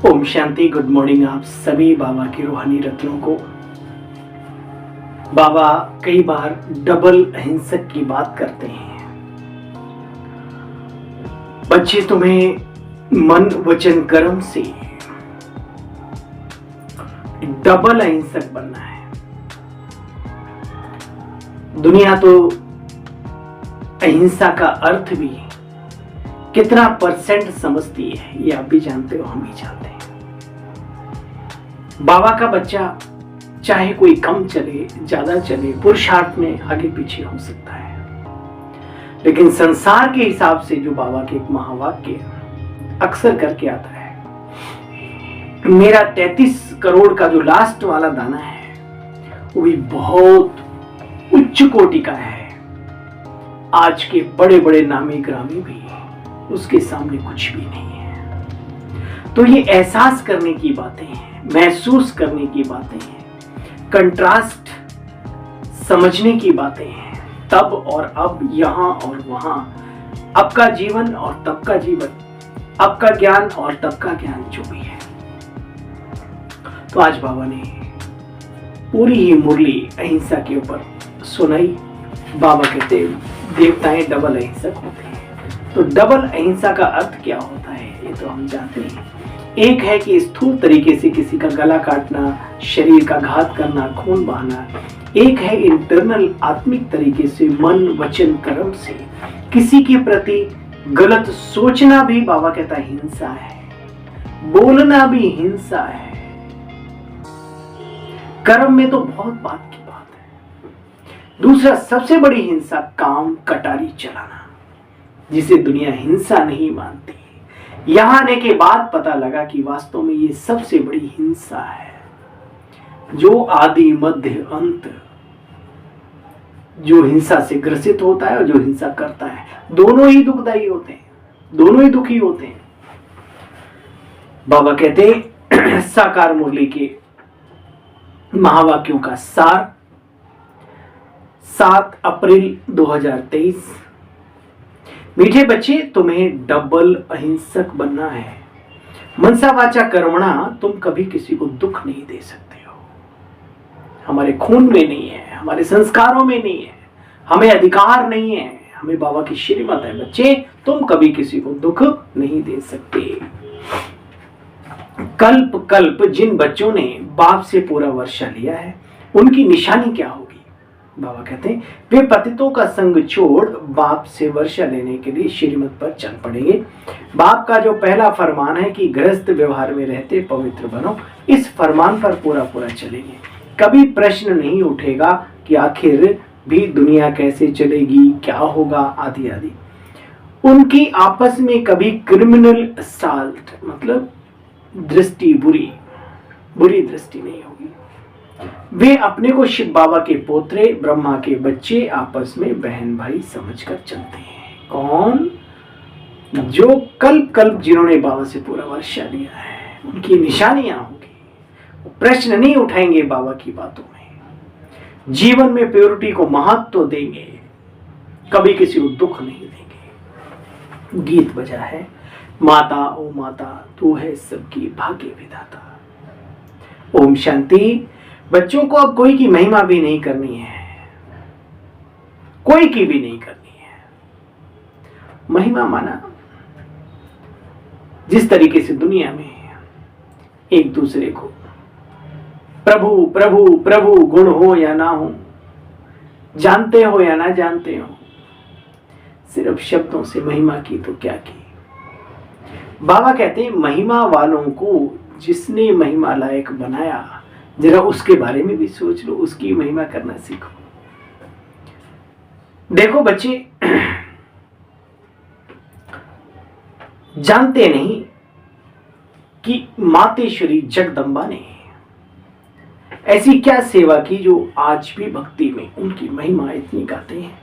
ओम शांति। Good morning आप सभी बाबा की रूहानी रत्नों को। बाबा कई बार डबल अहिंसक की बात करते हैं। बच्चे, तुम्हें मन वचन कर्म से डबल अहिंसक बनना है। दुनिया तो अहिंसा का अर्थ भी कितना परसेंट समझती है, ये आप भी जानते हो, हम भी जानते हैं। बाबा का बच्चा चाहे कोई कम चले ज्यादा चले, पुरुषार्थ में आगे पीछे हो सकता है, लेकिन संसार के हिसाब से जो बाबा के एक महावाक्य अक्सर करके आता है, मेरा 33 करोड़ का जो लास्ट वाला दाना है वो भी बहुत उच्च कोटि का है। आज के बड़े बड़े नामी ग्रामी भी उसके सामने कुछ भी नहीं है। तो ये एहसास करने की बातें हैं, महसूस करने की बातें हैं, कंट्रास्ट समझने की बातें हैं। तब और अब, यहां और वहां, अब का जीवन और तब का जीवन, अब का ज्ञान और तब का ज्ञान जो भी है। तो आज बाबा ने पूरी ही मुरली अहिंसा के ऊपर सुनाई। बाबा कहते देवताएं डबल अहिंसक होते हैं। तो डबल अहिंसा का अर्थ क्या होता है ये तो हम जानते हैं। एक है कि स्थूल तरीके से किसी का गला काटना, शरीर का घात करना, खून बहाना। एक है इंटरनल आत्मिक तरीके से मन वचन कर्म से किसी के प्रति गलत सोचना भी बाबा कहता है हिंसा है, बोलना भी हिंसा है। कर्म में तो बहुत बात की बात है। दूसरा सबसे बड़ी हिंसा काम कटारी चलाना, जिसे दुनिया हिंसा नहीं मानती। यहां आने के बाद पता लगा कि वास्तव में ये सबसे बड़ी हिंसा है, जो आदि मध्य अंत जो हिंसा से ग्रसित होता है और जो हिंसा करता है, दोनों ही दुखदायी होते हैं, दोनों ही दुखी होते हैं। बाबा कहते साकार मुरली के महावाक्यों का सार 7 अप्रैल 2023। मीठे बच्चे, तुम्हें डबल अहिंसक बनना है। मनसा वाचा कर्मणा, तुम कभी किसी को दुख नहीं दे सकते हो। हमारे खून में नहीं है, हमारे संस्कारों में नहीं है, हमें अधिकार नहीं है, हमें बाबा की श्रीमत है। बच्चे, तुम कभी किसी को दुख नहीं दे सकते। कल्प कल्प जिन बच्चों ने बाप से पूरा वर्षा लिया है, उनकी निशानी क्या होगी? बाबा कहते हैं वे पतितों का संग छोड़ बाप से वर्षा लेने के लिए श्रीमत पर चल पड़ेंगे। बाप का जो पहला फरमान है कि गृहस्थ व्यवहार में रहते पवित्र बनो, इस फरमान पर पूरा पूरा चलेंगे। कभी प्रश्न नहीं उठेगा कि आखिर भी दुनिया कैसे चलेगी, क्या होगा, आदि आदि। उनकी आपस में कभी क्रिमिनल साल्ट मतलब दृष्टि, बुरी दृष्टि नहीं होगी। वे अपने को शिव बाबा के पोत्रे, ब्रह्मा के बच्चे, आपस में बहन भाई समझकर चलते हैं। कौन? जो कल्प कल्प जिन्होंने बाबा से पूरा वर्षा लिया है, उनकी निशानियां होगी। प्रश्न नहीं उठाएंगे बाबा की बातों में, जीवन में प्योरिटी को महत्व देंगे, कभी किसी को दुख नहीं देंगे। गीत बजा है, माता ओ माता तू है सबकी भाग्य विधाता। ओम शांति। बच्चों को अब कोई की महिमा भी नहीं करनी है, कोई की भी नहीं करनी है। महिमा माना जिस तरीके से दुनिया में एक दूसरे को प्रभु प्रभु प्रभु, गुण हो या ना हो, जानते हो या ना जानते हो, सिर्फ शब्दों से महिमा की तो क्या की। बाबा कहते हैं महिमा वालों को जिसने महिमा लायक बनाया, जरा उसके बारे में भी सोच लो, उसकी महिमा करना सीखो। देखो बच्चे, जानते नहीं कि मातेश्वरी जगदम्बा ने ऐसी क्या सेवा की जो आज भी भक्ति में उनकी महिमा इतनी गाते हैं।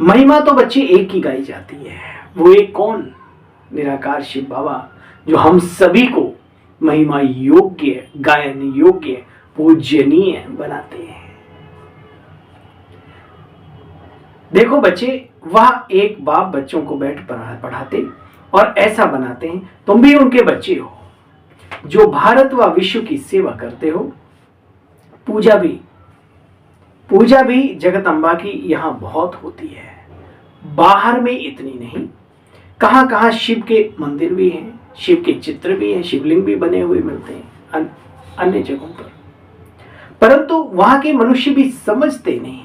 महिमा तो बच्चे एक ही गाई जाती है, वो एक कौन? निराकार शिव बाबा, जो हम सभी को महिमा योग्य, गायन योग्य, पूजनीय बनाते हैं। देखो बच्चे, वह एक बाप बच्चों को बैठ पढ़ाते और ऐसा बनाते हैं, तुम भी उनके बच्चे हो। जो भारत व विश्व की सेवा करते हो, पूजा भी जगदम्बा की यहां बहुत होती है। बाहर में इतनी नहीं, कहां कहां शिव के मंदिर भी हैं, शिव के चित्र भी हैं, शिवलिंग भी बने हुए मिलते हैं अन्य जगहों पर, परंतु वहां के मनुष्य भी समझते नहीं।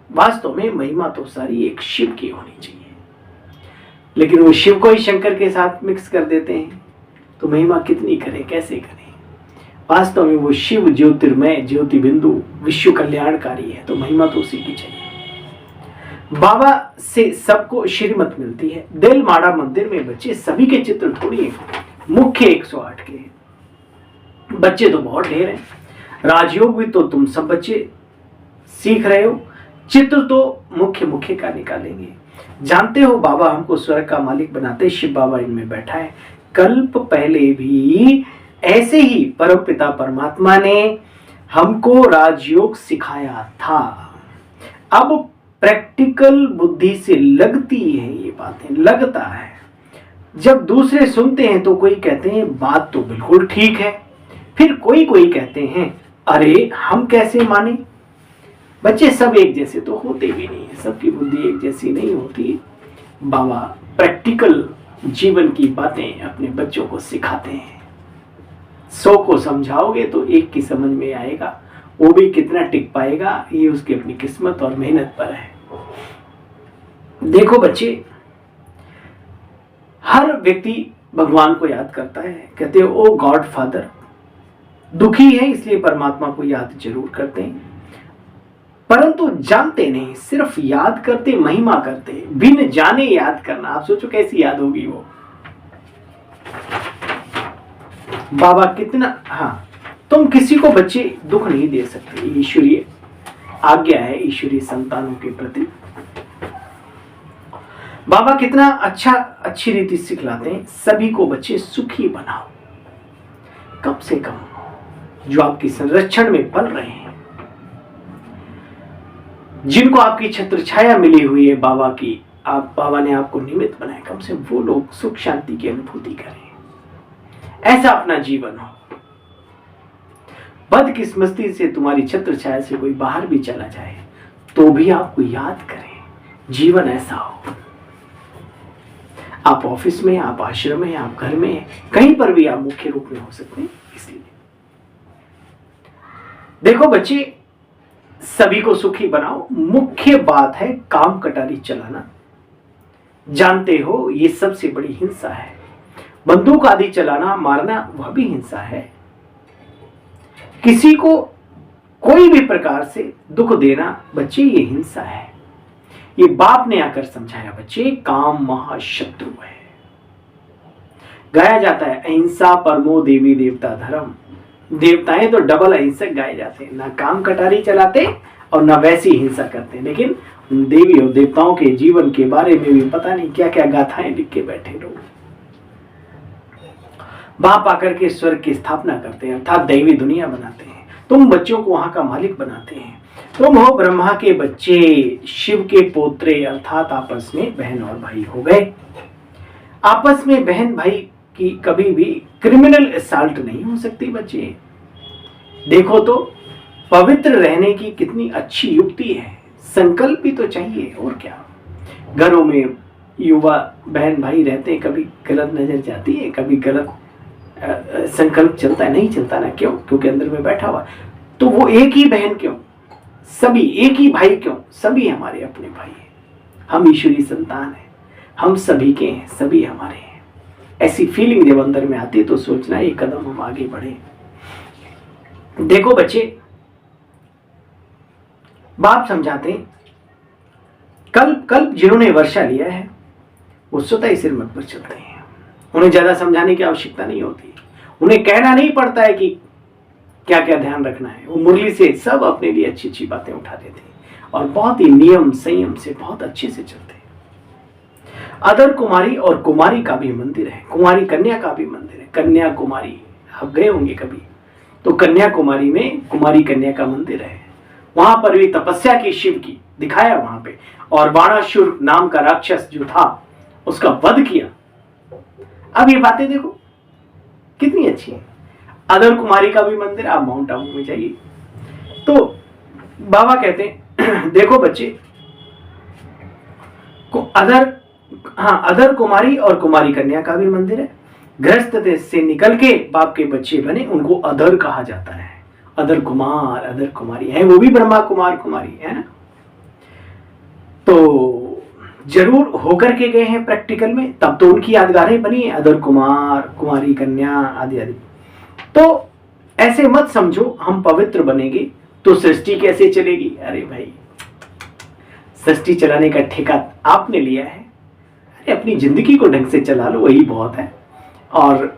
वास्तव में महिमा तो सारी एक शिव की होनी चाहिए, लेकिन वो शिव को ही शंकर के साथ मिक्स कर देते हैं, तो महिमा कितनी करें, कैसे करें। वास्तव में वो शिव ज्योतिर्मय ज्योति बिंदु विश्व कल्याणकारी है, तो महिमा तो उसी की चाहिए। बाबा से सबको श्रीमत मिलती है। देलमाड़ा मंदिर में बच्चे सभी के चित्र थोड़ी है, मुख्य 108 के हैं। बच्चे तो बहुत ढेर हैं। राजयोग भी तो तुम सब बच्चे सीख रहे हो, चित्र तो मुख्य का निकालेंगे। जानते हो बाबा हमको स्वर्ग का मालिक बनाते, शिव बाबा इनमें बैठा है। कल्प पहले भी ऐसे ही परमपिता परमात्मा ने हमको राजयोग सिखाया था। अब प्रैक्टिकल बुद्धि से लगती है ये बातें, लगता है। जब दूसरे सुनते हैं तो कोई कहते हैं बात तो बिल्कुल ठीक है, फिर कोई कहते हैं अरे हम कैसे माने। बच्चे सब एक जैसे तो होते भी नहीं है, सबकी बुद्धि एक जैसी नहीं होती। बाबा प्रैक्टिकल जीवन की बातें अपने बच्चों को सिखाते हैं। 100 को समझाओगे तो एक की समझ में आएगा, वो भी कितना टिक पाएगा ये उसकी अपनी किस्मत और मेहनत पर है। देखो बच्चे, हर व्यक्ति भगवान को याद करता है, कहते हैं ओ गॉड फादर। दुखी है इसलिए परमात्मा को याद जरूर करते हैं, परंतु जानते नहीं, सिर्फ याद करते, महिमा करते, बिन जाने याद करना। आप सोचो कैसी याद होगी वो। बाबा कितना, हाँ, तुम किसी को बच्चे दुख नहीं दे सकते, ईश्वरीय आज्ञा है ईश्वरीय संतानों के प्रति। बाबा कितना अच्छी रीति सिखलाते हैं, सभी को बच्चे सुखी बनाओ, कम से कम जो आपकी संरक्षण में पल रहे हैं, जिनको आपकी छत्र छाया मिली हुई है बाबा की, बाबा ने आपको निमित्त बनाया, कम से वो लोग सुख शांति की अनुभूति करें। ऐसा अपना जीवन हो। बदकिस्मती से तुम्हारी छत्र छाया से कोई बाहर भी चला जाए तो भी आपको याद करें, जीवन ऐसा हो। आप ऑफिस में, आप आश्रम में, आप घर में, कहीं पर भी आप मुख्य रूप में हो सकते हैं। इसलिए देखो बच्चे, सभी को सुखी बनाओ। मुख्य बात है काम कटारी चलाना। जानते हो ये सबसे बड़ी हिंसा है। बंदूक आदि चलाना, मारना, वह भी हिंसा है। किसी को कोई भी प्रकार से दुख देना बच्चे, ये हिंसा है। ये बाप ने आकर समझाया बच्चे, काम महाशत्रु है। गाया जाता है अहिंसा परमो देवी देवता धर्म। देवताएं तो डबल अहिंसक गाए जाते हैं, ना काम कटारी चलाते और ना वैसी हिंसा करते, लेकिन देवी और देवताओं के जीवन के बारे में भी पता नहीं क्या क्या गाथाएं लिख के बैठे लोग। बाप आकर के स्वर्ग की स्थापना करते हैं, अर्थात दैवी दुनिया बनाते हैं। तुम बच्चों को वहां का मालिक बनाते हैं। तुम हो ब्रह्मा के बच्चे, शिव के पोत्रे, अर्थात आपस में बहन और भाई हो गए। आपस में बहन भाई की कभी भी क्रिमिनल असॉल्ट नहीं हो सकती बच्चे। देखो तो पवित्र रहने की कितनी अच्छी युक्ति है। संकल्प भी तो चाहिए, और क्या। घरों में युवा बहन भाई रहते हैं, कभी गलत नजर जाती है, कभी गलत संकल्प चलता है, नहीं चलता ना, क्यों? क्योंकि अंदर में बैठा हुआ। तो वो एक ही बहन क्यों, सभी एक ही भाई क्यों? सभी हमारे अपने भाई हैं, हम ईश्वरी संतान हैं, हम सभी के हैं, सभी हमारे हैं। ऐसी फीलिंग जब अंदर में आती है तो सोचना एक कदम हम आगे बढ़े। देखो बच्चे, बाप समझाते हैं, कल्प जिन्होंने वर्षा लिया है वो स्वतः ही सिर मत पर चलते हैं। उन्हें ज्यादा समझाने की आवश्यकता नहीं होती, उन्हें कहना नहीं पड़ता है कि क्या क्या ध्यान रखना है। वो मुरली से सब अपने लिए अच्छी अच्छी बातें उठा देते हैं और बहुत ही नियम संयम से बहुत अच्छे से चलते हैं। अदर कुमारी और कुमारी का भी मंदिर है, कुमारी कन्या का भी मंदिर है। कन्या कुमारी आप गए होंगे कभी, तो कन्या कुमारी में कुमारी कन्या का मंदिर है। वहां पर भी तपस्या की शिव की दिखाया वहां पे, और बाणासुर नाम का राक्षस जो था उसका वध किया। अब ये बातें देखो कितनी अच्छी है। अदर कुमारी का भी मंदिर, आप माउंट आबू में जाइए। तो बाबा कहते हैं देखो बच्चे को अदर कुमारी और कुमारी कन्या का भी मंदिर है। गृहस्थ से निकल के बाप के बच्चे बने, उनको अदर कहा जाता है। अदर कुमार, अदर कुमारी है, वो भी ब्रह्मा कुमार कुमारी है ना। तो जरूर होकर के गए हैं प्रैक्टिकल में, तब तो उनकी यादगारें बनी है, अदर कुमार, कुमारी कन्या आदि आदि। तो ऐसे मत समझो हम पवित्र बनेंगे तो सृष्टि कैसे चलेगी। अरे भाई, सृष्टि चलाने का ठेका आपने लिया है, अरे अपनी जिंदगी को ढंग से चला लो, वही बहुत है। और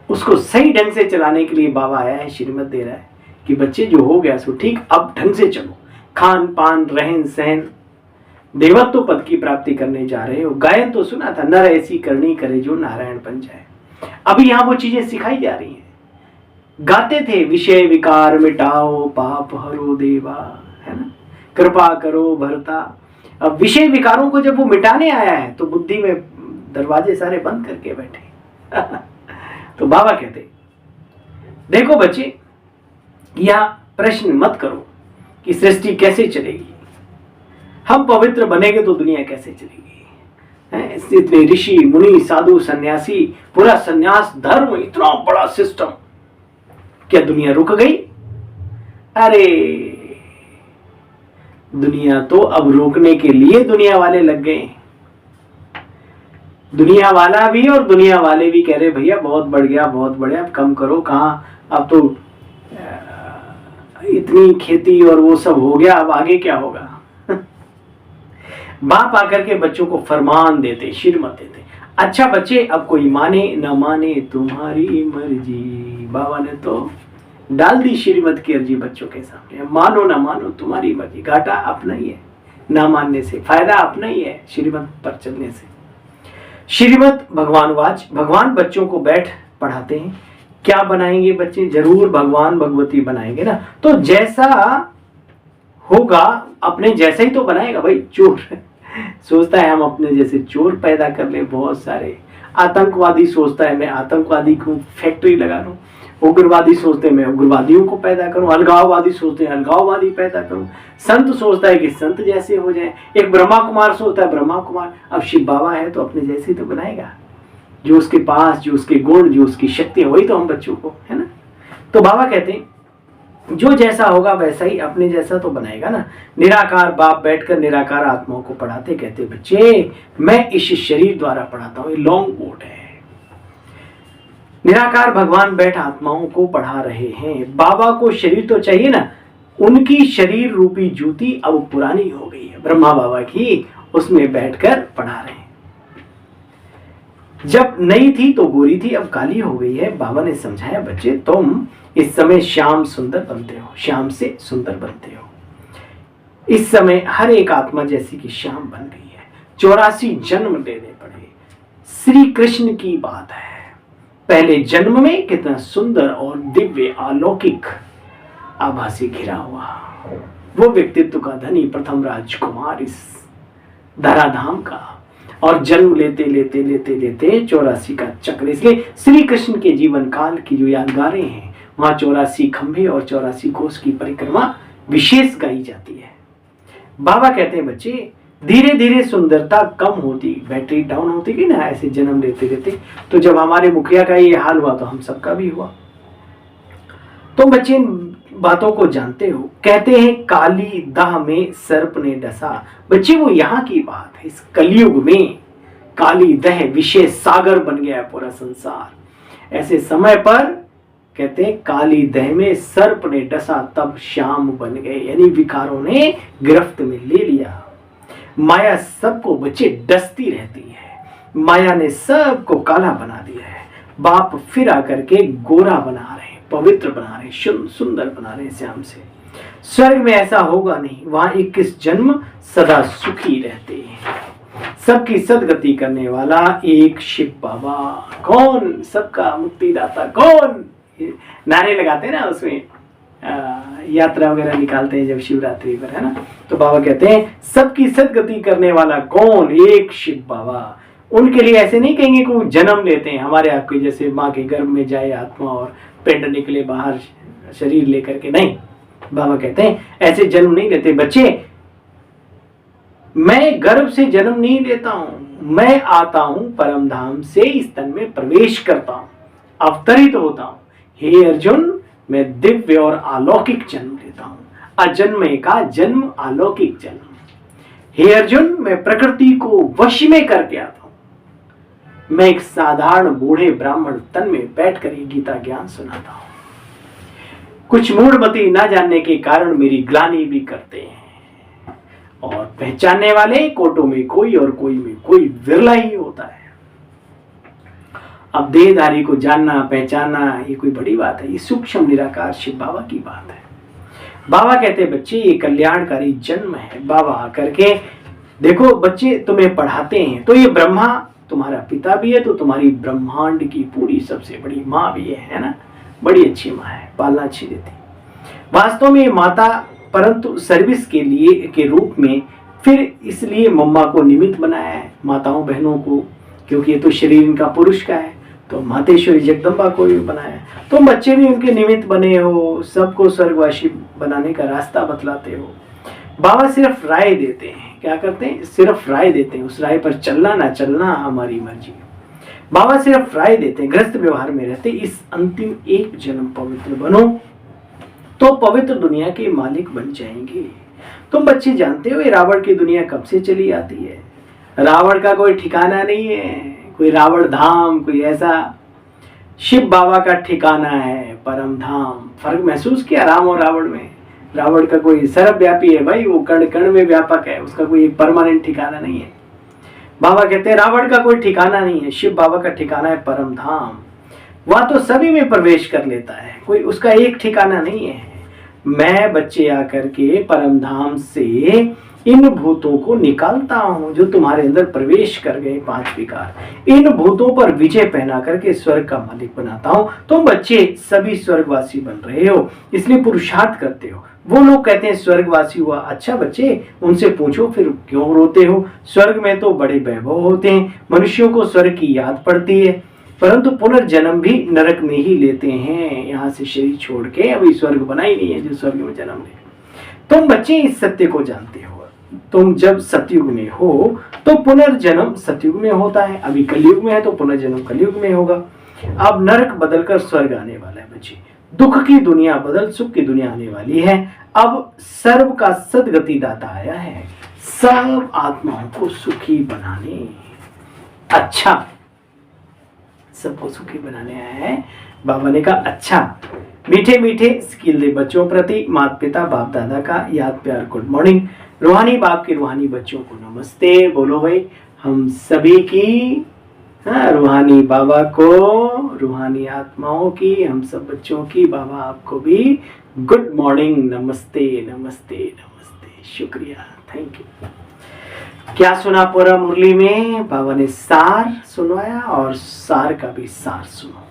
उसको सही ढंग से चलाने के लिए बाबा आया है, श्रीमत दे रहा है कि बच्चे जो हो गया सो ठीक, अब ढंग से चलो, खान पान रहन सहन, देवत्व पद की प्राप्ति करने जा रहे हो। गायन तो सुना था, नर ऐसी करनी करे जो नारायण बन जाए। अभी यहाँ वो चीजें सिखाई जा रही हैं। गाते थे विषय विकार मिटाओ पाप हरो देवा, है ना, कृपा करो भरता। अब विषय विकारों को जब वो मिटाने आया है तो बुद्धि में दरवाजे सारे बंद करके बैठे। तो बाबा कहते देखो बच्चे, यह प्रश्न मत करो कि सृष्टि कैसे चलेगी, हम पवित्र बनेंगे तो दुनिया कैसे चलेगी। इतने ऋषि मुनि साधु सन्यासी, पूरा सन्यास धर्म, इतना बड़ा सिस्टम, क्या दुनिया रुक गई? अरे दुनिया तो अब रोकने के लिए दुनिया वाले लग गए। दुनिया वाला भी और दुनिया वाले भी कह रहे भैया बहुत बढ़ गया, बहुत बढ़िया, अब कम करो, कहाँ अब तो इतनी खेती और वो सब हो गया, अब आगे क्या होगा। बाप आकर के बच्चों को फरमान देते, श्रीमत देते, अच्छा बच्चे अब कोई माने न माने तुम्हारी मर्जी। बाबा ने तो डाल दी श्रीमत की अर्जी बच्चों के सामने, मानो ना मानो तुम्हारी मर्जी, घाटा अपना ही है, ना मानने से फायदा अपना ही है, श्रीमत पर चलने से। श्रीमत भगवान वाच, भगवान बच्चों को बैठ पढ़ाते हैं। क्या बनाएंगे बच्चे? जरूर भगवान भगवती बनाएंगे ना। तो जैसा होगा अपने जैसा ही तो बनाएगा भाई। चोर सोचता है हम अपने जैसे चोर पैदा कर ले बहुत सारे, आतंकवादी सोचता है मैं आतंकवादी को फैक्ट्री लगा लूं, उग्रवादी सोचते हैं मैं उग्रवादियों को पैदा करूं, अलगाववादी सोचते हैं अलगाववादी पैदा करूं, संत सोचता है कि संत जैसे हो जाए, एक ब्रह्मा कुमार सोचता है ब्रह्मा कुमार। अब शिव बाबा है तो अपने जैसे तो बनाएगा, जो उसके पास, जो उसके गुण, जो उसकी शक्ति है, वही तो हम बच्चों को, है ना। तो बाबा कहते हैं जो जैसा होगा वैसा ही अपने जैसा तो बनाएगा ना। निराकार बाप बैठकर निराकार आत्माओं को पढ़ाते, कहते बच्चे मैं इस शरीर द्वारा पढ़ाता हूं, ये लॉन्ग बोर्ड है। निराकार भगवान बैठ आत्माओं को पढ़ा रहे हैं। बाबा को शरीर तो चाहिए ना, उनकी शरीर रूपी जूती अब पुरानी हो गई है, ब्रह्मा बाबा की, उसमें बैठकर पढ़ा रहे हैं। जब नई थी तो गोरी थी, अब काली हो गई है। बाबा ने समझाया बच्चे तुम इस समय श्याम सुंदर बनते हो, श्याम से सुंदर बनते हो। इस समय हर एक आत्मा जैसी कि श्याम बन गई है। 84 जन्म लेने पड़े, श्री कृष्ण की बात है। पहले जन्म में कितना सुंदर और दिव्य अलौकिक आभा से घिरा हुआ वो व्यक्तित्व का धनी प्रथम राजकुमार इस धराधाम का, और जन्म लेते लेते लेते लेते 84 का चक्र। इसलिए श्री कृष्ण के जीवन काल की जो यादगारें हैं वहां 84 खंभे और 84 कोस की परिक्रमा विशेष गाई जाती है। बाबा कहते हैं बच्चे धीरे धीरे सुंदरता कम होती, बैटरी डाउन होती गई ना, ऐसे जन्म लेते लेते। तो जब हमारे मुखिया का ये हाल हुआ तो हम सबका भी हुआ। तो बच्चे इन बातों को जानते हो। कहते हैं काली दाह में सर्प ने डसा। बच्चे वो यहाँ की बात है, इस कलयुग में काली दह विषय सागर बन गया पूरा संसार। ऐसे समय पर कहते हैं काली दह में सर्प ने डसा तब श्याम बन गए, यानी विकारों ने गिरफ्त में ले लिया। माया सबको बच्चे डसती रहती है, माया ने सबको काला बना दिया है। बाप फिर आकर के गोरा बना रहे, पवित्र बना रहे, सुंदर बना रहे श्याम से। स्वर्ग में ऐसा होगा नहीं, वहां 21 जन्म सदा सुखी रहते हैं। सबकी सदगति करने वाला एक शिव बाबा। कौन? सबका मुक्तिदाता। कौन? नारे लगाते हैं ना उसमें, यात्रा वगैरह निकालते हैं जब शिवरात्रि पर, है ना। तो बाबा कहते हैं सबकी सदगति करने वाला कौन? एक शिव बाबा। उनके लिए ऐसे नहीं कहेंगे कि वो जन्म लेते हैं हमारे आपके जैसे माँ के गर्भ में जाए आत्मा और पिंड निकले बाहर शरीर लेकर के, नहीं। बाबा कहते हैं ऐसे जन्म नहीं लेते बच्चे। मैं गर्भ से जन्म नहीं लेता हूं, मैं आता हूं परम धाम से इस तन में प्रवेश करता हूं, अवतरित होता हूं। हे अर्जुन, मैं दिव्य और अलौकिक जन्म लेता हूं, अजन्मे का जन्म, अलौकिक जन्म। हे अर्जुन, मैं प्रकृति को वश में करके आता हूं। मैं एक साधारण बूढ़े ब्राह्मण तन में बैठकर ये गीता ज्ञान सुनाता हूं। कुछ मूढ़मती ना जानने के कारण मेरी ग्लानि भी करते हैं, और पहचानने वाले कोटों में कोई और कोई में कोई विरला ही होता है। अब देहधारी को जानना पहचानना ये कोई बड़ी बात है, ये सूक्ष्म निराकार शिव बाबा की बात है। बाबा कहते हैं बच्चे ये कल्याणकारी जन्म है। बाबा आकर के देखो बच्चे तुम्हें पढ़ाते हैं, तो ये ब्रह्मा तुम्हारा पिता भी है, तो तुम्हारी ब्रह्मांड की पूरी सबसे बड़ी माँ भी है ना। बड़ी अच्छी माँ है, पालना अच्छी देती। वास्तव में माता, परंतु सर्विस के लिए के रूप में फिर इसलिए मम्मा को निमित्त बनाया है, माताओं बहनों को, क्योंकि ये तो शरीर इनका पुरुष का है, तो मातेश्वरी जगदम्बा को भी बनाया है। तुम बच्चे भी उनके निमित्त बने हो, सबको स्वर्गवासी बनाने का रास्ता बतलाते हो। बाबा सिर्फ राय देते हैं, क्या करते हैं, सिर्फ राय देते हैं। उस राय पर चलना ना चलना हमारी मर्जी। बाबा सिर्फ राय देते हैं, गृहस्थ व्यवहार में रहते। इस अंतिम एक जन्म पवित्र बनो तो पवित्र दुनिया के मालिक बन जाएंगे। तुम बच्चे जानते हो ये रावण की दुनिया कब से चली आती है। रावण का कोई ठिकाना नहीं है, कोई रावण धाम कोई ऐसा। शिव बाबा का ठिकाना है परम धाम। फर्क महसूस किया राम और रावण में। रावण का कोई सर्वव्यापी है भाई, वो कण कण में व्यापक है, उसका कोई परमानेंट ठिकाना नहीं है। बाबा कहते हैं रावण का कोई ठिकाना नहीं है, शिव बाबा का ठिकाना है परम धाम। वह तो सभी में प्रवेश कर लेता है, कोई उसका एक ठिकाना नहीं है। मैं बच्चे आकर के परम धाम से इन भूतों को निकालता हूं जो तुम्हारे अंदर प्रवेश कर गए, 5 विकार। इन भूतों पर विजय पहना करके स्वर्ग का मालिक बनाता हूं। तुम बच्चे सभी स्वर्गवासी बन रहे हो, इसलिए पुरुषार्थ करते हो। वो लोग कहते हैं स्वर्गवासी हुआ, अच्छा बच्चे उनसे पूछो फिर क्यों रोते हो। स्वर्ग में तो बड़े वैभव होते हैं, मनुष्यों को स्वर्ग की याद पड़ती है, परंतु पुनर्जन्म भी नरक में ही लेते हैं। यहाँ से शरीर छोड़ के अभी स्वर्ग बना ही नहीं है जो स्वर्ग में जन्म ले। तुम बच्चे इस सत्य को जानते हो। तुम जब सतयुग में हो तो पुनर्जन्म सतयुग में होता है, अभी कलयुग में है तो पुनर्जन्म कलयुग में होगा। अब नरक बदलकर स्वर्ग आने वाला है बच्चे। दुख की दुनिया बदल सुख की दुनिया आने वाली है। अब सर्व का सदगति दाता आया है, सब आत्माओं को सुखी बनाने, अच्छा सबको सुखी बनाने आया है। बाबा ने कहा अच्छा मीठे मीठे स्किल दे बच्चों प्रति माता पिता बाप दादा का याद प्यार गुड मॉर्निंग। रूहानी बाप के रूहानी बच्चों को नमस्ते। बोलो भाई हम सभी की, रूहानी बाबा को, रूहानी आत्माओं की, हम सब बच्चों की, बाबा आपको भी गुड मॉर्निंग, नमस्ते नमस्ते नमस्ते, शुक्रिया, थैंक यू। क्या सुना पूरा मुरली में? बाबा ने सार सुनवाया और सार का भी सार सुनो।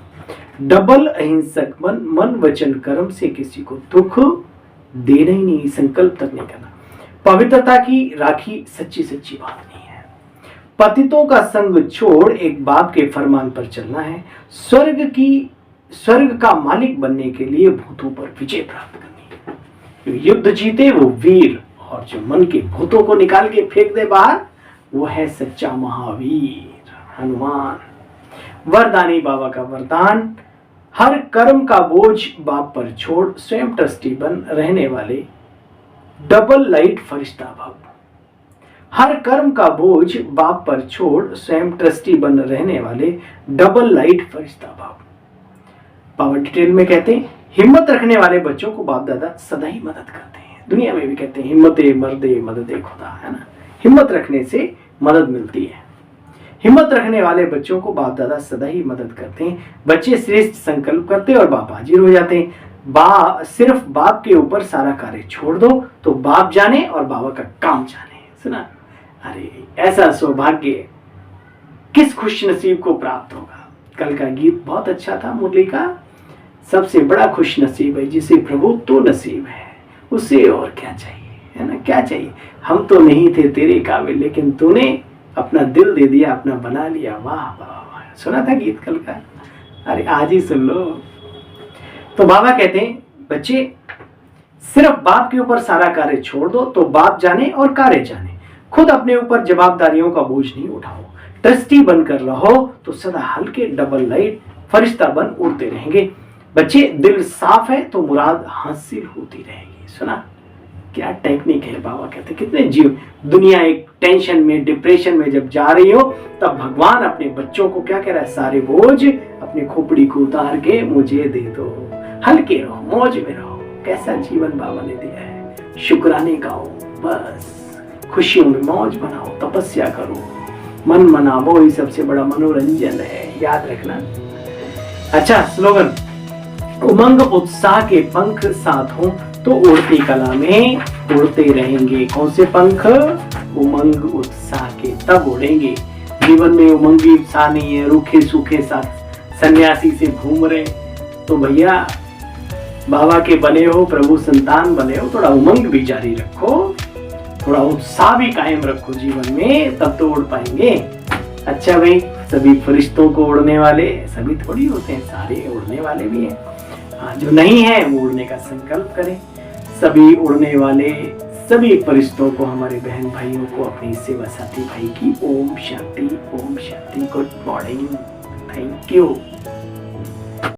डबल अहिंसक मन, मन वचन कर्म से किसी को दुख देना ही नहीं, संकल्प तक नहीं करना। पवित्रता की राखी सच्ची सच्ची बात नहीं है। पतितों का संग छोड़ एक बाप के फरमान पर चलना है। स्वर्ग का मालिक बनने के लिए भूतों पर विजय प्राप्त करनी है। जो युद्ध जीते वो वीर, और जो मन के भूतों को निकाल के फेंक दे बाहर वो है सच्चा महावीर हनुमान। वरदानी बाबा का वरदान, हर कर्म का बोझ बाप पर छोड़ स्वयं ट्रस्टी बन रहने वाले डबल लाइट फरिश्ता भव। हर कर्म का बोझ बाप पर छोड़ स्वयं ट्रस्टी बन रहने वाले डबल लाइट फरिश्ता भव। पावर डिटेल में कहते हैं हिम्मत रखने वाले बच्चों को बाप दादा सदा ही मदद करते हैं। दुनिया में भी कहते हैं हिम्मते मर्दे मददे खुदा, है ना। हिम्मत रखने से मदद मिलती है। हिम्मत रखने वाले बच्चों को बाप दादा सदा ही मदद करते हैं। बच्चे श्रेष्ठ संकल्प करते और बाप हाजिर हो जाते हैं। सिर्फ बाप के ऊपर सारा कार्य छोड़ दो तो बाप जाने और बाबा का काम जाने। सुना? अरे ऐसा सौभाग्य किस खुश नसीब को प्राप्त होगा। कल का गीत बहुत अच्छा था मुरली का। सबसे बड़ा खुश नसीब है जिसे प्रभु तो नसीब है, उससे और क्या चाहिए, है ना। क्या चाहिए? हम तो नहीं थे तेरे काबिल, लेकिन तूने अपना दिल दे दिया, अपना बना लिया। वाह वाह वाह, सुना था गीत कल का? अरे आज ही सुन लो। तो बाबा कहते हैं बच्चे सिर्फ बाप के ऊपर सारा कार्य छोड़ दो तो बाप जाने और कार्य जाने। खुद अपने ऊपर जवाबदारियों का बोझ नहीं उठाओ। ट्रस्टी बनकर रहो तो सदा हल्के डबल लाइट फरिश्ता बन उड़ते रहेंगे। बच्चे दिल साफ है तो मुराद हासिल होती रहेगी। सुना क्या टेक्निक है? बाबा कहते कितने जीव दुनिया एक टेंशन में डिप्रेशन में जब जा रही हो तब भगवान अपने बच्चों को क्या कह रहा है? सारे बोझ अपनी खोपड़ी को उतार के मुझे दे दो, हल्के रहो, मौज में रहो। कैसा जीवन बाबा ने दिया है। शुक्राने गाओ, बस खुशियों में मौज बनाओ, तपस्या करो, मन मनावो, ये सबसे बड़ा मनोरंजन है, याद रखना। अच्छा स्लोगन, उमंग उत्साह के पंख साथ हो तो उड़ती कला में उड़ते रहेंगे। कौन से पंख? उमंग उत्साह के, तब उड़ेंगे। जीवन में उमंगी उत्साह नहीं है, रूखे सूखे साथ सन्यासी से घूम रहे, तो भैया बाबा के बने हो, प्रभु संतान बने हो, थोड़ा उमंग भी जारी रखो, थोड़ा उत्साह भी कायम रखो जीवन में, तब तो उड़ पाएंगे। अच्छा भाई, सभी फरिश्तों को उड़ने वाले सभी थोड़ी होते हैं, सारे उड़ने वाले भी हैं। जो नहीं है वो उड़ने का संकल्प करें। सभी उड़ने वाले सभी फरिश्तों को, हमारे बहन भाइयों को, अपनी सेवा साथी भाई की ओम शांति, ओम शांति। Good morning, thank you.